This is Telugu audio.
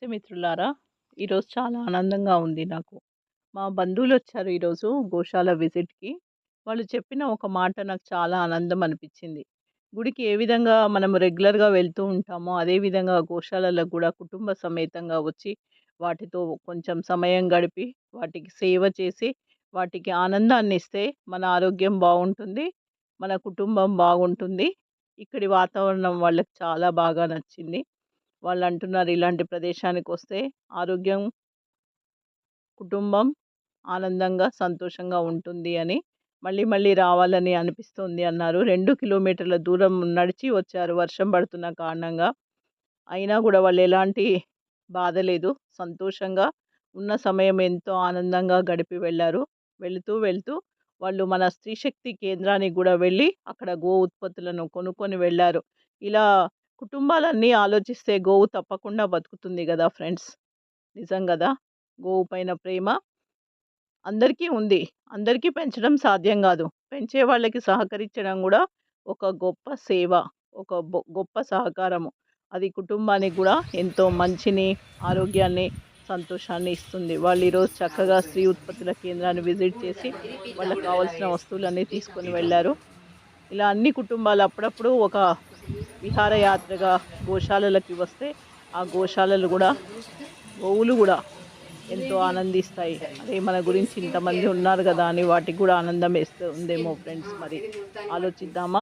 నమస్తే మిత్రులారా! ఈరోజు చాలా ఆనందంగా ఉంది నాకు. మా బంధువులొచ్చారు ఈరోజు గోశాల విజిట్‌కి. వాళ్ళు చెప్పిన ఒక మాట నాకు చాలా ఆనందం అనిపిచ్చింది. గుడికి ఏ విధంగా మనం రెగ్యులర్‌గా వెళ్తూ ఉంటామో, అదే విధంగా గోశాలలకు గూడా కుటుంబ సమేతంగా వచ్చి, వాటితో కొంచెం సమయం గడిపి, వాటికి సేవ చేసి, వాటికి ఆనందాన్నిస్తే మన ఆరోగ్యం బావుంటుంది. మన కుటుంబం బాగుంటుంది. ఇక్కడి వాతావరణం వాళ్ళకి చాలా బాగా నచ్చింది. వాళ్ళంటున్నారు ఇలాంటి ప్రదేశానికొస్తే ఆరోగ్యం, కుటుంబం ఆనందంగా, సంతోషంగా ఉంటుంది అని. మళ్ళీ మళ్ళీ రావాలని అనిపిస్తోంది అన్నారు. 2 కిలోమీటర్ల దూరం నడిచి వచ్చారు వర్షం పడుతున్న కారణంగా. అయినా గూడా వాళ్ళెలాంటి బాధ లేదు. సంతోషంగా ఉన్న సమయం ఎంతో ఆనందంగా గడిపి వెళ్లారు. వెళ్తూ వాళ్ళు మన స్త్రీ శక్తి కేంద్రానికి గూడా వెళ్ళి అక్కడ గో ఉత్పత్తులను కొనుక్కొని వెళ్లారు. ఇలా కుటుంబాలన్నీ ఆలోచిస్తే గోవు తప్పకుండా బతుకుతుంది గదా ఫ్రెండ్స్. నిజం గదా! గోవు పైన ప్రేమ అందరికీ ఉంది. అందరికీ పెంచడం సాధ్యం గాదు. పెంచే వాళ్ళకి సహకరించడం గూడా ఒక గొప్ప సేవ. ఒక గొప్ప సహకారము. అది కుటుంబానికి గూడా ఎంతో మంచిని, ఆరోగ్యాన్ని, సంతోషాన్ని ఇస్తుంది. వాళ్ళు ఈరోజు చక్కగా స్త్రీ ఉత్పత్తుల కేంద్రాన్ని విజిట్ చేసి, వాళ్ళకి కావాల్సిన వస్తువులన్నీ తీసుకొని వెళ్లారు. ఇలా అన్ని కుటుంబాలు అప్పుడప్పుడు ఒక విహారయాత్రగా గోశాలలకి వస్తే, ఆ గోశాలలు గూడా, గోవులు గూడా ఎంతో ఆనందిస్తాయి. అరే! మన గురించి ఇంతమంది ఉన్నారు గదా! అని వాటికి గూడా ఆనందం ఉందేమో ఫ్రెండ్స్ మరి. ఆలోచిద్దామా?